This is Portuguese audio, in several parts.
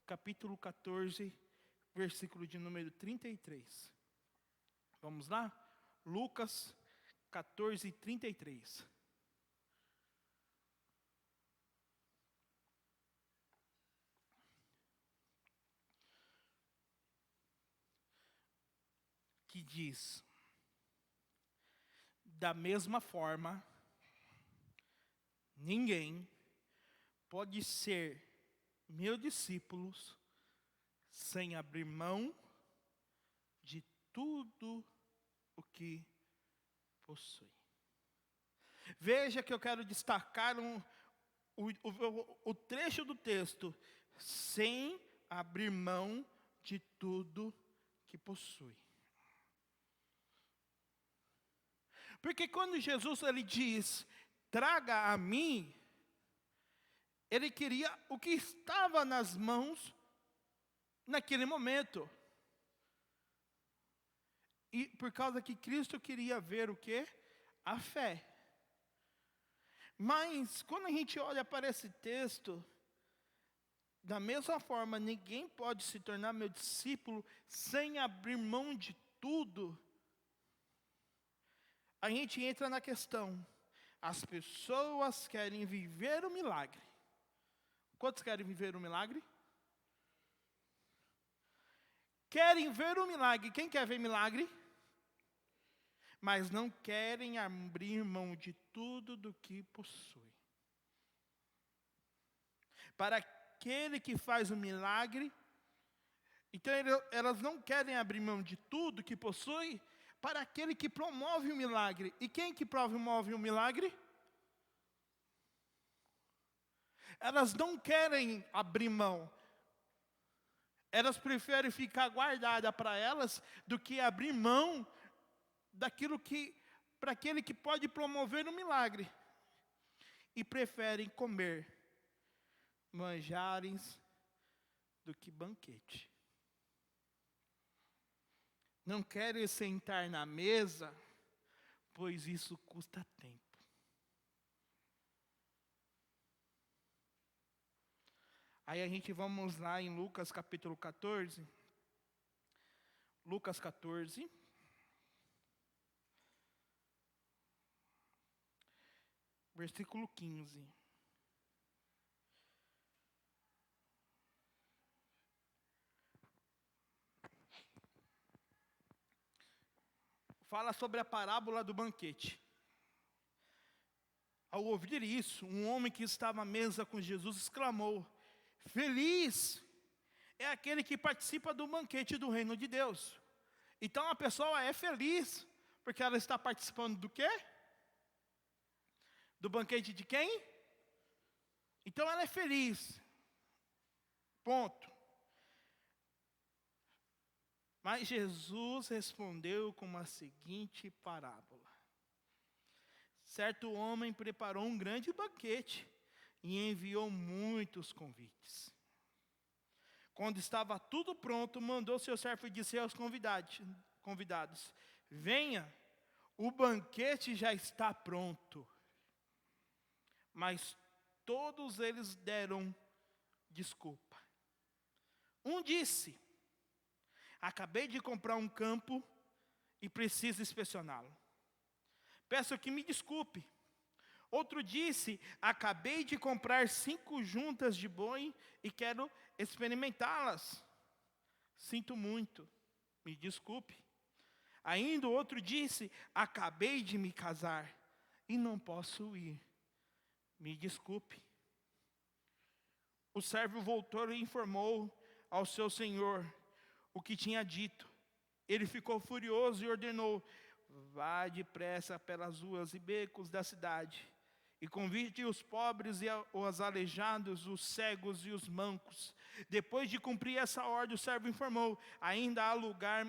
capítulo 14, versículo de número 33. Vamos lá? Lucas 14, 33. Que diz: da mesma forma, ninguém pode ser meu discípulo sem abrir mão de tudo o que possui. Veja que eu quero destacar o trecho do texto: sem abrir mão de tudo que possui. Porque quando Jesus ele diz, traga a mim, ele queria o que estava nas mãos naquele momento. E por causa que Cristo queria ver o quê? A fé. Mas quando a gente olha para esse texto, da mesma forma, ninguém pode se tornar meu discípulo sem abrir mão de tudo. A gente entra na questão, as pessoas querem viver o milagre. Quantos querem viver o milagre? Querem ver o milagre. Quem quer ver milagre? Mas não querem abrir mão de tudo do que possui. Para aquele que faz o milagre, então elas não querem abrir mão de tudo que possui, para aquele que promove o milagre. E quem que promove o milagre? Elas não querem abrir mão. Elas preferem ficar guardada para elas do que abrir mão daquilo que, para aquele que pode promover o milagre. E preferem comer manjares do que banquete. Não querem sentar na mesa, pois isso custa tempo. Aí a gente vamos lá em Lucas capítulo 14. Lucas 14. Versículo 15. Fala sobre a parábola do banquete. Ao ouvir isso, um homem que estava à mesa com Jesus exclamou: feliz é aquele que participa do banquete do reino de Deus. Então a pessoa é feliz, porque ela está participando do quê? Do banquete de quem? Então ela é feliz. Ponto. Mas Jesus respondeu com a seguinte parábola. Certo homem preparou um grande banquete e enviou muitos convites. Quando estava tudo pronto, mandou seu servo dizer aos convidados: venha, o banquete já está pronto. Mas todos eles deram desculpa. Um disse: acabei de comprar um campo e preciso inspecioná-lo. Peço que me desculpe. Outro disse: acabei de comprar 5 juntas de boi e quero experimentá-las. Sinto muito, me desculpe. Ainda outro disse: acabei de me casar e não posso ir. Me desculpe. O servo voltou e informou ao seu senhor o que tinha dito. Ele ficou furioso e ordenou: vá depressa pelas ruas e becos da cidade e convide os pobres e os aleijados, os cegos e os mancos. Depois de cumprir essa ordem, o servo informou: ainda há lugar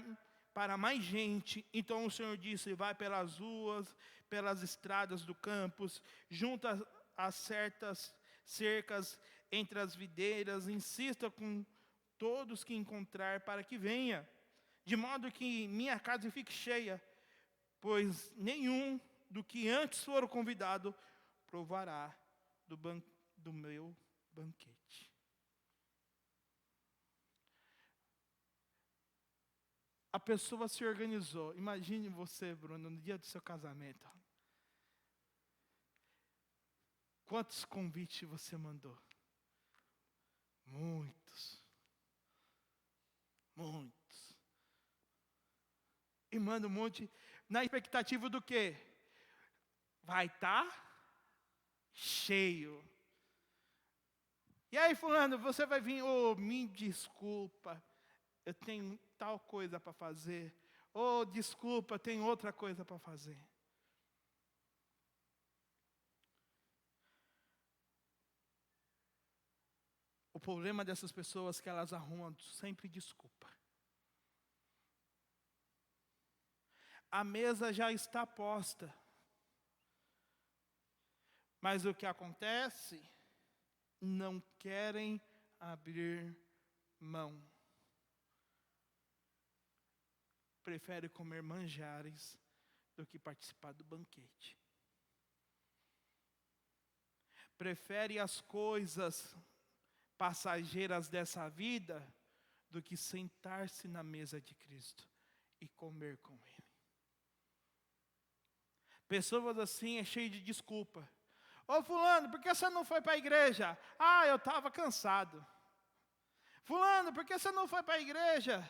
para mais gente. Então o Senhor disse: vai pelas ruas, pelas estradas do campus, junto a certas cercas entre as videiras, insista com todos que encontrar para que venha, de modo que minha casa fique cheia, pois nenhum do que antes foram convidado provará do meu banquete. A pessoa se organizou. Imagine você, Bruno, no dia do seu casamento. Quantos convites você mandou? Muitos. Muitos. E manda um monte, na expectativa do quê? Vai estar cheio. E aí, fulano, você vai vir, me desculpa, eu tenho tal coisa para fazer. Desculpa, tem outra coisa para fazer. O problema dessas pessoas é que elas arrumam sempre desculpa. A mesa já está posta. Mas o que acontece? Não querem abrir mão. Prefere comer manjares do que participar do banquete. Prefere as coisas passageiras dessa vida do que sentar-se na mesa de Cristo e comer com Ele. Pessoas assim é cheio de desculpa. Fulano, por que você não foi para a igreja? Eu estava cansado. Fulano, por que você não foi para a igreja?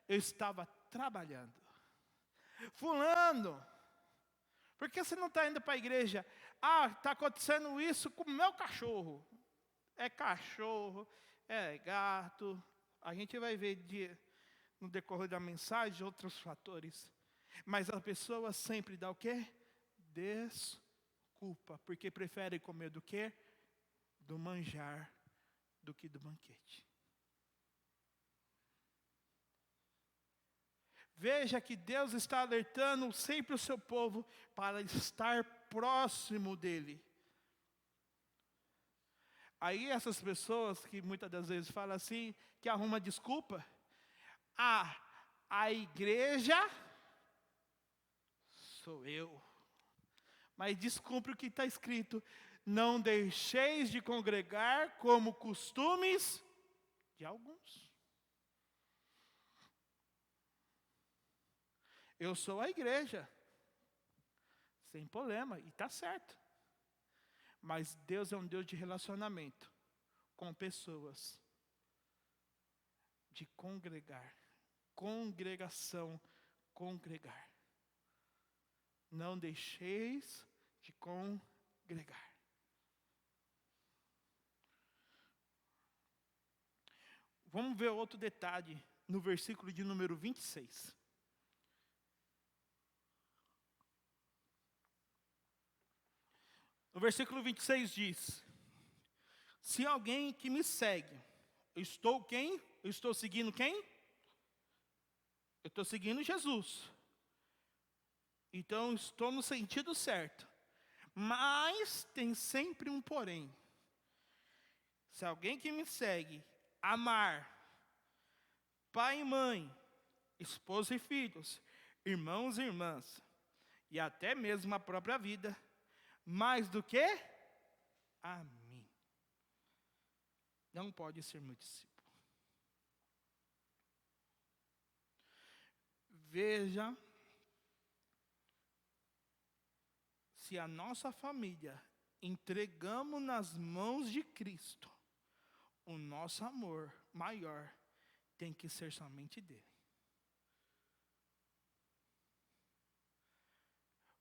Eu estava trabalhando. Fulano, por que você não está indo para a igreja? Está acontecendo isso com o meu cachorro. É cachorro, é gato. A gente vai ver no decorrer da mensagem outros fatores. Mas a pessoa sempre dá o quê? Desculpa, porque prefere comer do quê? Do manjar do que do banquete. Veja que Deus está alertando sempre o seu povo para estar próximo dEle. Aí essas pessoas que muitas das vezes falam assim, que arrumam desculpa. A igreja sou eu. Mas descumpre o que está escrito. Não deixeis de congregar como costumes de alguns. Eu sou a igreja. Sem problema, e está certo. Mas Deus é um Deus de relacionamento com pessoas. De congregar. Congregação, congregar. Não deixeis de congregar. Vamos ver outro detalhe no versículo de número 26. No versículo 26 diz: se alguém que me segue, eu estou quem? Eu estou seguindo quem? Eu estou seguindo Jesus. Então estou no sentido certo. Mas tem sempre um porém. Se alguém que me segue amar pai e mãe, esposa e filhos, irmãos e irmãs, e até mesmo a própria vida, mais do que a mim, não pode ser meu discípulo. Veja se a nossa família entregamos nas mãos de Cristo, o nosso amor maior tem que ser somente dele.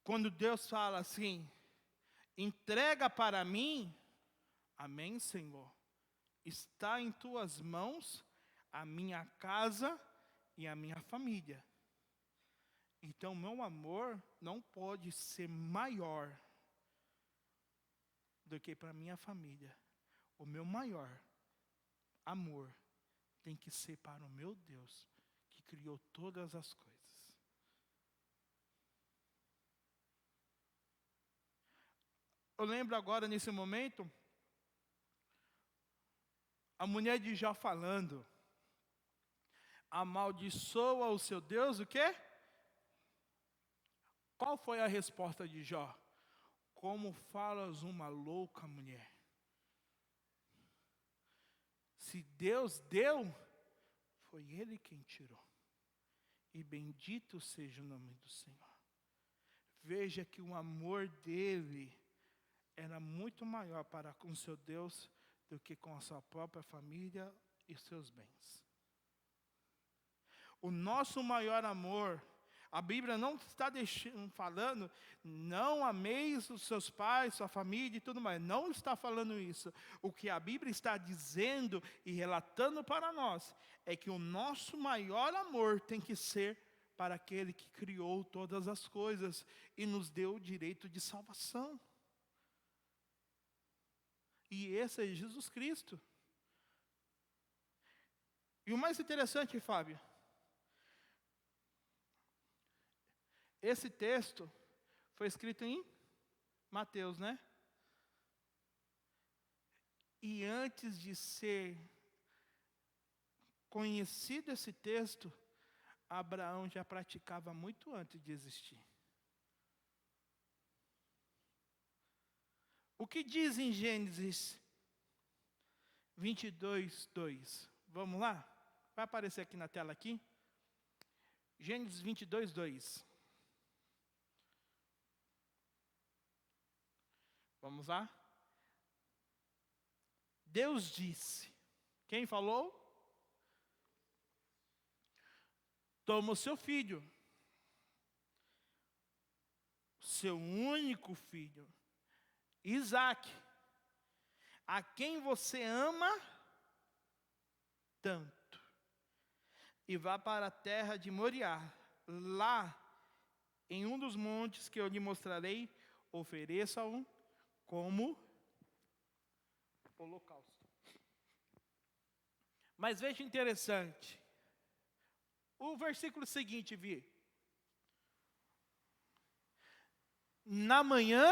Quando Deus fala assim, entrega para mim, amém, Senhor, está em tuas mãos a minha casa e a minha família. Então, meu amor não pode ser maior do que para minha família. O meu maior amor tem que ser para o meu Deus, que criou todas as coisas. Eu lembro agora, nesse momento, a mulher de Jó falando, amaldiçoa o seu Deus, o quê? Qual foi a resposta de Jó? Como falas uma louca mulher? Se Deus deu, foi Ele quem tirou. e bendito seja o nome do Senhor. Veja que o amor dele era muito maior para com seu Deus do que com a sua própria família e seus bens. O nosso maior amor, a Bíblia não está falando, não ameis os seus pais, sua família e tudo mais. Não está falando isso. O que a Bíblia está dizendo e relatando para nós é que o nosso maior amor tem que ser para aquele que criou todas as coisas e nos deu o direito de salvação. E esse é Jesus Cristo. E o mais interessante, Fábio, esse texto foi escrito em Mateus, né? E antes de ser conhecido esse texto, Abraão já praticava muito antes de existir. O que diz em Gênesis 22, 2? Vamos lá? Vai aparecer aqui na tela aqui. Gênesis 22, 2. Vamos lá? Deus disse. Quem falou? Toma o seu filho, seu único filho, Isaque, a quem você ama tanto, e vá para a terra de Moriá. Lá, em um dos montes que eu lhe mostrarei, ofereça-o como holocausto. Mas veja interessante. O versículo seguinte, Vi. Na manhã,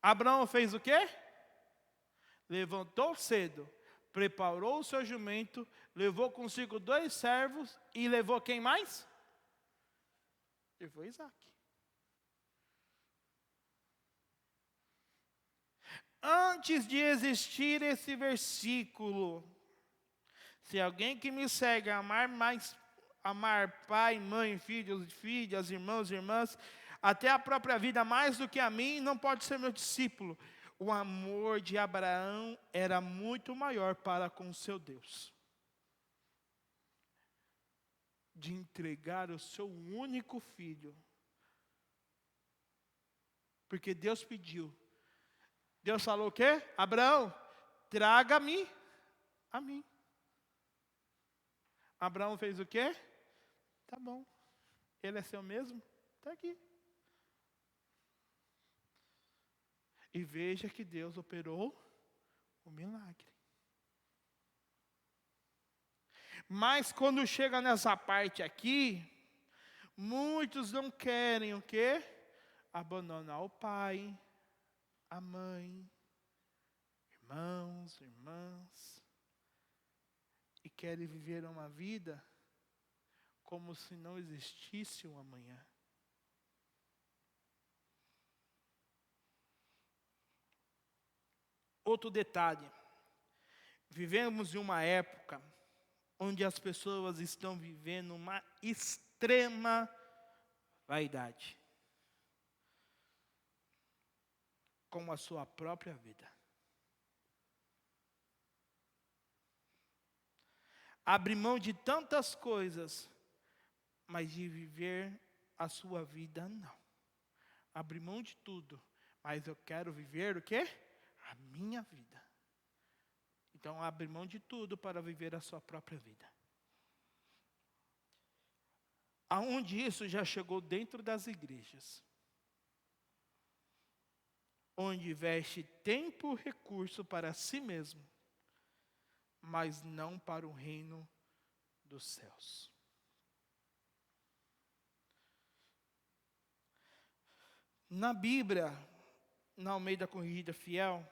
Abraão fez o quê? Levantou cedo, preparou o seu jumento, levou consigo 2 servos e levou quem mais? Levou Isaque. Antes de existir esse versículo, se alguém que me segue amar pai, mãe, filhos, filhas, irmãos, irmãs, até a própria vida mais do que a mim, não pode ser meu discípulo. O amor de Abraão era muito maior para com seu Deus, de entregar o seu único filho, porque Deus pediu. Deus falou o quê? Abraão, traga-me a mim. Abraão fez o quê? Tá bom. Ele é seu mesmo? Está aqui. E veja que Deus operou o milagre. Mas quando chega nessa parte aqui, muitos não querem o quê? Abandonar o pai, a mãe, irmãos, irmãs, e querem viver uma vida como se não existisse um amanhã. Outro detalhe, vivemos em uma época onde as pessoas estão vivendo uma extrema vaidade com a sua própria vida. Abre mão de tantas coisas, mas de viver a sua vida, não. Abre mão de tudo, mas eu quero viver o quê? A minha vida. Então, abre mão de tudo para viver a sua própria vida. Aonde isso já chegou dentro das igrejas, onde investe tempo e recurso para si mesmo, mas não para o reino dos céus. Na Bíblia, na Almeida Corrigida Fiel,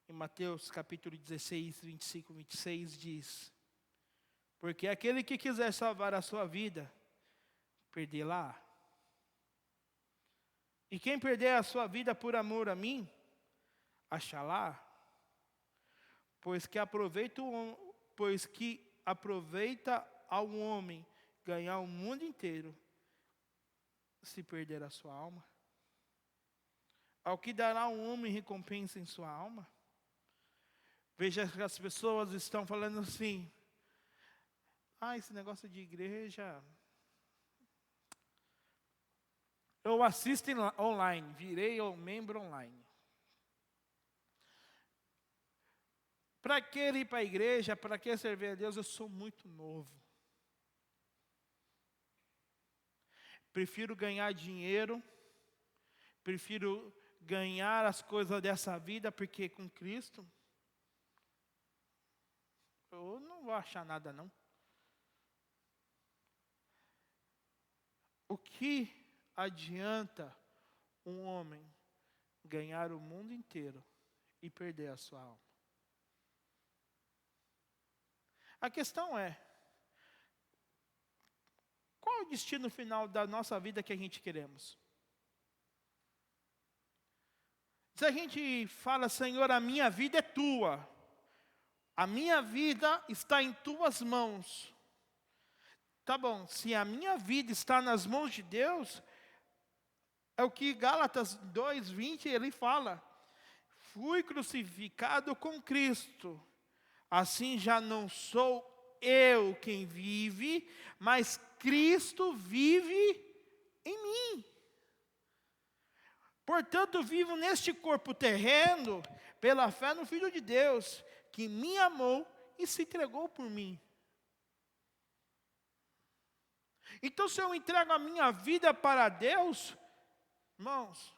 em Mateus capítulo 16, 25, 26, diz: porque aquele que quiser salvar a sua vida, perdê-la. E quem perder a sua vida por amor a mim, achá-la. Pois que aproveita ao homem ganhar o mundo inteiro, se perder a sua alma? Ao que dará um homem recompensa em sua alma? Veja que as pessoas estão falando assim: esse negócio de igreja, eu assisto online, virei um membro online. Para que ir para a igreja? Para que servir a Deus? Eu sou muito novo. Prefiro ganhar dinheiro, prefiro ganhar as coisas dessa vida, porque com Cristo eu não vou achar nada não. O que adianta um homem ganhar o mundo inteiro e perder a sua alma? A questão é, qual é o destino final da nossa vida que a gente queremos? Se a gente fala: Senhor, a minha vida é tua, a minha vida está em tuas mãos. Tá bom, se a minha vida está nas mãos de Deus, é o que Gálatas 2:20 ele fala: fui crucificado com Cristo. Assim já não sou eu quem vive, mas Cristo vive em mim. Portanto, vivo neste corpo terreno, pela fé no Filho de Deus, que me amou e se entregou por mim. Então, se eu entrego a minha vida para Deus, irmãos,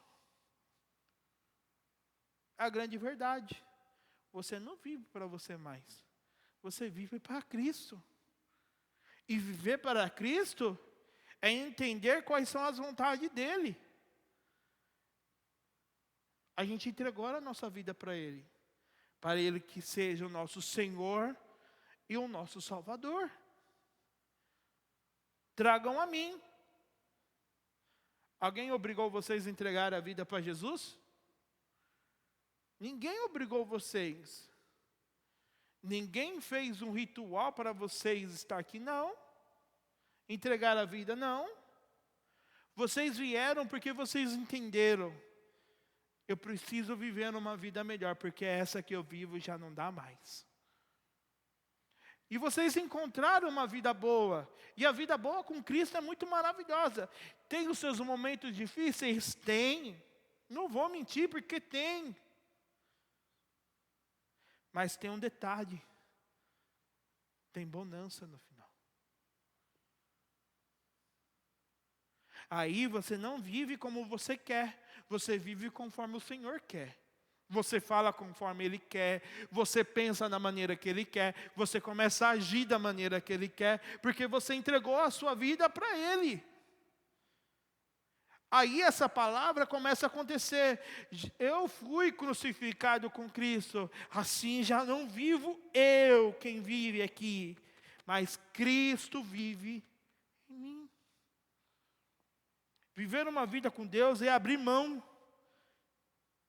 é a grande verdade. Você não vive para você mais. Você vive para Cristo. E viver para Cristo é entender quais são as vontades dEle. A gente entregou a nossa vida para Ele. Para Ele que seja o nosso Senhor e o nosso Salvador. Tragam a mim. Alguém obrigou vocês a entregar a vida para Jesus? Ninguém obrigou vocês. Ninguém fez um ritual para vocês estar aqui, não. Entregar a vida, não. Vocês vieram porque vocês entenderam: eu preciso viver uma vida melhor, porque essa que eu vivo já não dá mais. E vocês encontraram uma vida boa. E a vida boa com Cristo é muito maravilhosa. Tem os seus momentos difíceis? Tem. Não vou mentir, porque tem. Mas tem um detalhe: tem bonança no final. Aí você não vive como você quer, você vive conforme o Senhor quer. Você fala conforme Ele quer, você pensa da maneira que Ele quer, você começa a agir da maneira que Ele quer, porque você entregou a sua vida para Ele. Aí essa palavra começa a acontecer: eu fui crucificado com Cristo, assim já não vivo eu quem vive aqui, mas Cristo vive em mim. Viver uma vida com Deus é abrir mão,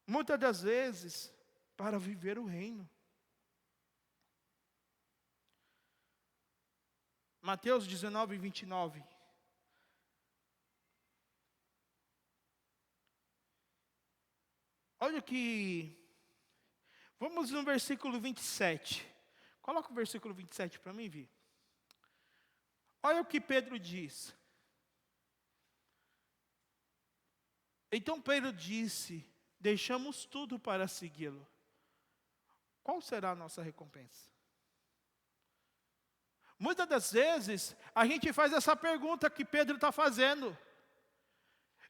muitas das vezes, para viver o reino. Mateus 19:29. Olha que... Vamos no versículo 27. Coloca o versículo 27 para mim, Vi. Olha o que Pedro diz. Então Pedro disse: deixamos tudo para segui-lo. Qual será a nossa recompensa? Muitas das vezes, a gente faz essa pergunta que Pedro está fazendo.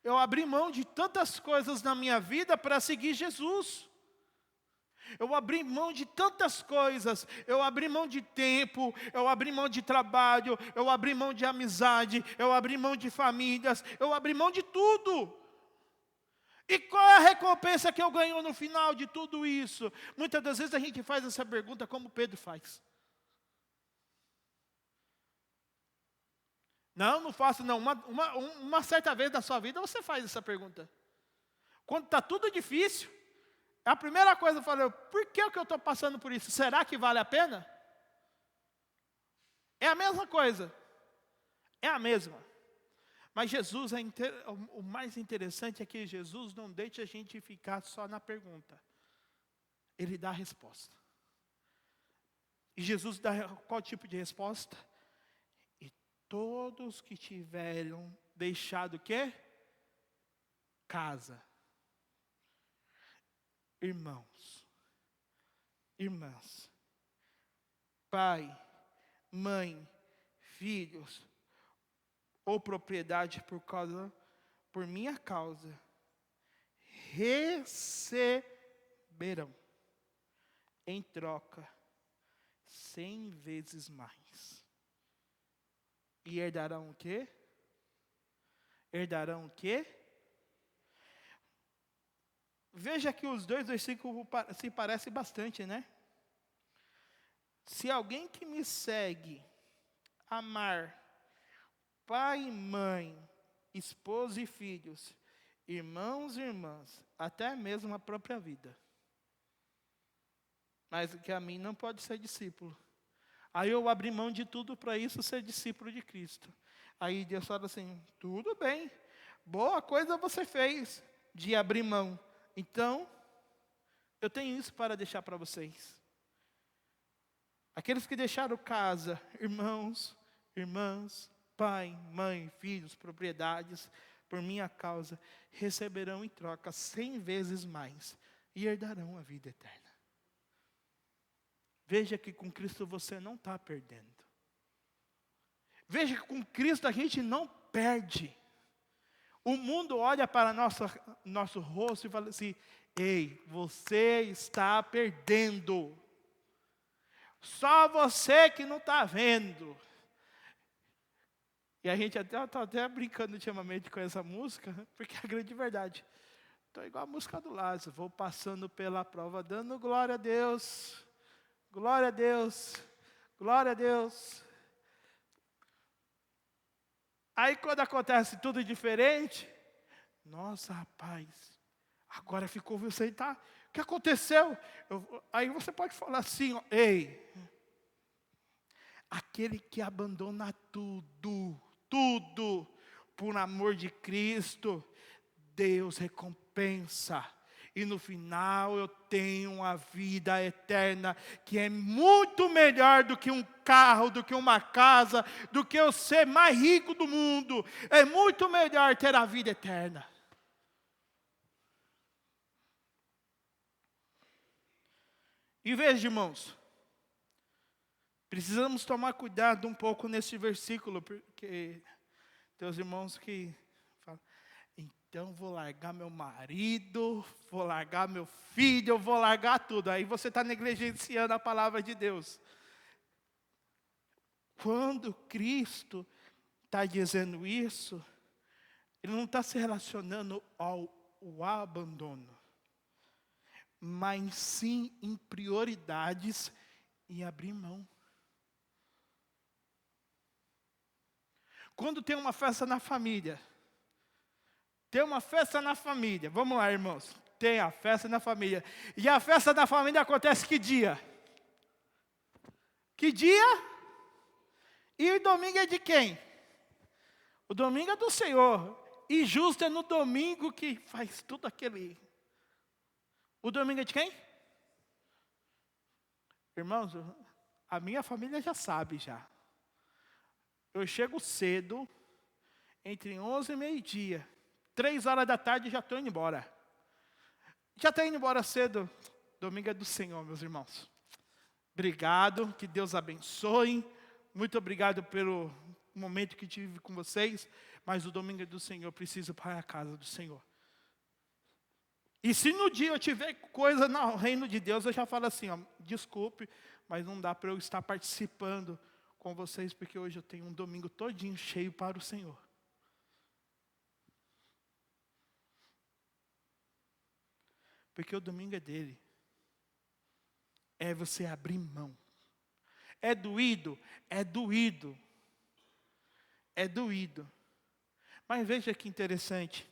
Eu abri mão de tantas coisas na minha vida para seguir Jesus. Eu abri mão de tantas coisas. Eu abri mão de tempo, eu abri mão de trabalho, eu abri mão de amizade, eu abri mão de famílias, eu abri mão de tudo. E qual é a recompensa que eu ganho no final de tudo isso? Muitas das vezes a gente faz essa pergunta como Pedro faz. Não faço não. Uma certa vez na sua vida você faz essa pergunta. Quando está tudo difícil, A primeira coisa eu falei, por que eu estou passando por isso? Será que vale a pena? É a mesma coisa. É a mesma. Mas Jesus, o mais interessante é que Jesus não deixa a gente ficar só na pergunta. Ele dá a resposta. E Jesus dá qual tipo de resposta? E todos que tiveram deixado o quê? Casa. Irmãos. Irmãs. Pai, mãe, filhos, ou propriedade por minha causa, receberão em troca 100 vezes mais. E herdarão o quê? Herdarão o quê? Veja que os dois versículos se parecem bastante, né? Se alguém que me segue amar pai e mãe, esposa e filhos, irmãos e irmãs, até mesmo a própria vida. Mas que a mim não pode ser discípulo. Aí eu abri mão de tudo para isso ser discípulo de Cristo. Aí Deus fala assim, tudo bem, boa coisa você fez de abrir mão. Então, eu tenho isso para deixar para vocês. Aqueles que deixaram casa, irmãos, irmãs, pai, mãe, filhos, propriedades, por minha causa, receberão em troca 100 vezes mais e herdarão a vida eterna. Veja que com Cristo você não está perdendo. Veja que com Cristo a gente não perde. O mundo olha para nosso rosto e fala assim, ei, você está perdendo. Só você que não está vendo. E a gente está até brincando ultimamente com essa música, porque é a grande verdade. Estou igual a música do Lázaro, vou passando pela prova, dando glória a Deus, glória a Deus, glória a Deus. Aí quando acontece tudo diferente, nossa rapaz, agora ficou você, tá? O que aconteceu? Aí você pode falar assim, ó, ei, aquele que abandona tudo, por amor de Cristo, Deus recompensa. E no final eu tenho a vida eterna, que é muito melhor do que um carro, do que uma casa, do que eu ser mais rico do mundo. É muito melhor ter a vida eterna. E veja, irmãos, precisamos tomar cuidado um pouco nesse versículo, porque tem os irmãos que falam, então vou largar meu marido, vou largar meu filho, eu vou largar tudo. Aí você está negligenciando a palavra de Deus. Quando Cristo está dizendo isso, Ele não está se relacionando ao abandono, mas sim em prioridades e abrir mão. Quando tem uma festa na família, vamos lá, irmãos, tem a festa na família, e a festa da família acontece que dia? Que dia? E o domingo é de quem? O domingo é do Senhor, e justo é no domingo que faz tudo aquele. O domingo é de quem? Irmãos, a minha família já sabe já. Eu chego cedo, entre 11 e meio-dia. 3 horas da tarde já estou indo embora. Já estou indo embora cedo. Domingo é do Senhor, meus irmãos. Obrigado, que Deus abençoe. Muito obrigado pelo momento que tive com vocês. Mas o domingo é do Senhor, eu preciso ir para a casa do Senhor. E se no dia eu tiver coisa no reino de Deus, eu já falo assim, ó, desculpe, mas não dá para eu estar participando com vocês, porque hoje eu tenho um domingo todinho cheio para o Senhor. Porque o domingo é dele. É você abrir mão. É doído? É doído. É doído. Mas veja que interessante.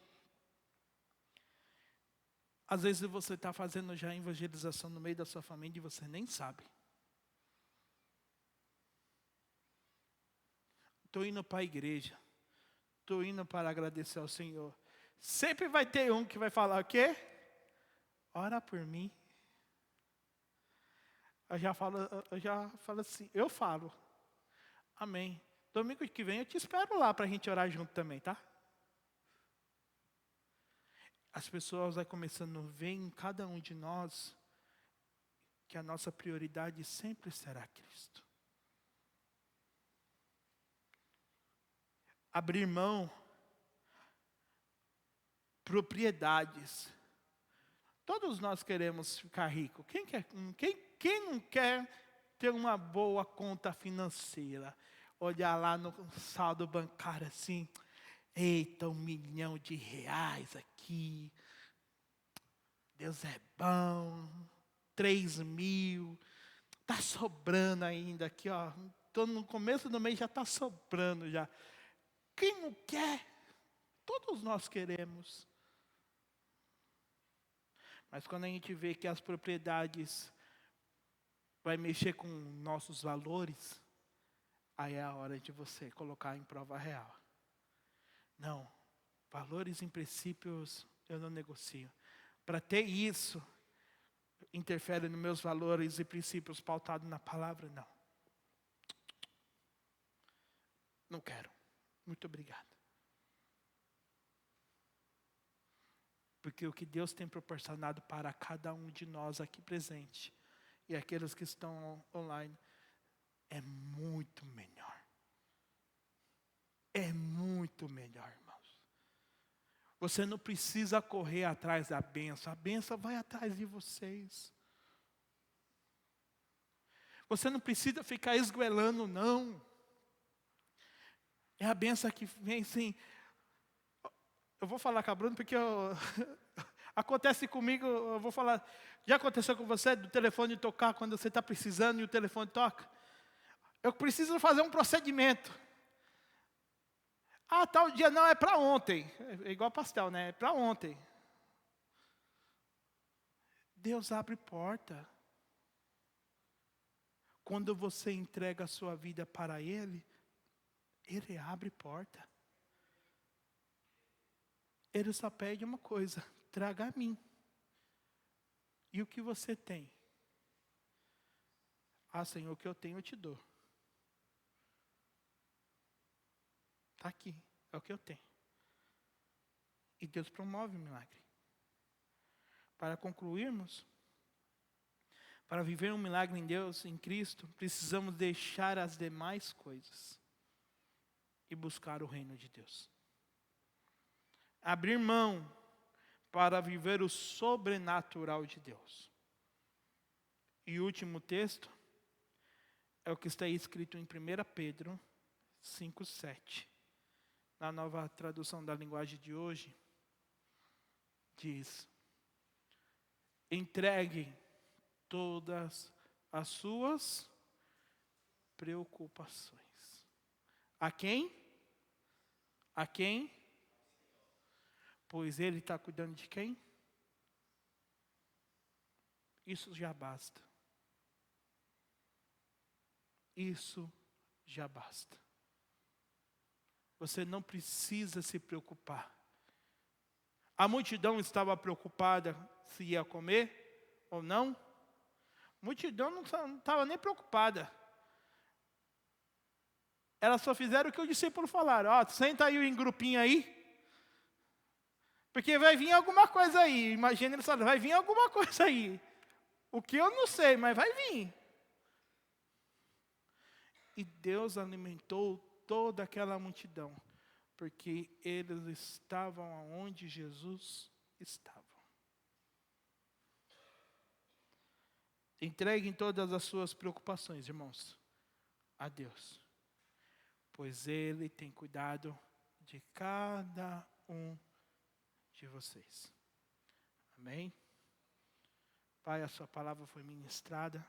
Às vezes você está fazendo já evangelização no meio da sua família e você nem sabe. Estou indo para a igreja. Estou indo para agradecer ao Senhor. Sempre vai ter um que vai falar o quê? Ora por mim. Eu já falo assim, eu falo. Amém. Domingo que vem eu te espero lá para a gente orar junto também, tá? As pessoas vão começando a ver em cada um de nós que a nossa prioridade sempre será Cristo. Abrir mão, propriedades. Todos nós queremos ficar rico. Quem não quer ter uma boa conta financeira? Olhar lá no saldo bancário assim, eita, R$1 milhão aqui. Deus é bom. 3 mil. Está sobrando ainda aqui, ó. Tô no começo do mês já está sobrando já. Quem não quer? Todos nós queremos. Mas quando a gente vê que as propriedades vai mexer com nossos valores, aí é a hora de você colocar em prova real. Não, valores e princípios eu não negocio. Para ter isso, interfere nos meus valores e princípios pautados na palavra, não. Não quero. Muito obrigado. Porque o que Deus tem proporcionado para cada um de nós aqui presente e aqueles que estão online é muito melhor. É muito melhor, irmãos. Você não precisa correr atrás da bênção. A bênção vai atrás de vocês. Você não precisa ficar esguelando, não. É a bênção que vem assim. Eu vou falar com a Bruna porque acontece comigo, eu vou falar. Já aconteceu com você do telefone tocar quando você está precisando e o telefone toca? Eu preciso fazer um procedimento. Ah, tal dia não, é para ontem. É igual pastel, né? É para ontem. Deus abre porta. Quando você entrega a sua vida para Ele, Ele abre porta. Ele só pede uma coisa: traga a mim. E o que você tem? Ah, Senhor, o que eu tenho eu te dou. Está aqui, é o que eu tenho. E Deus promove o milagre. Para concluirmos, para viver um milagre em Deus, em Cristo, precisamos deixar as demais coisas e buscar o reino de Deus. Abrir mão para viver o sobrenatural de Deus. E o último texto é o que está escrito em 1 Pedro 5,7. Na nova tradução da linguagem de hoje, diz: entregue todas as suas preocupações. A quem? A quem? Pois Ele está cuidando de quem? Isso já basta. Isso já basta. Você não precisa se preocupar. A multidão estava preocupada se ia comer ou não. A multidão não estava nem preocupada. Elas só fizeram o que o discípulo falaram. Ó, senta aí em grupinho aí. Porque vai vir alguma coisa aí. Imagina eles falando, vai vir alguma coisa aí. O que eu não sei, mas vai vir. E Deus alimentou toda aquela multidão. Porque eles estavam onde Jesus estava. Entreguem todas as suas preocupações, irmãos, a Deus. Pois Ele tem cuidado de cada um de vocês. Amém? Pai, a sua palavra foi ministrada.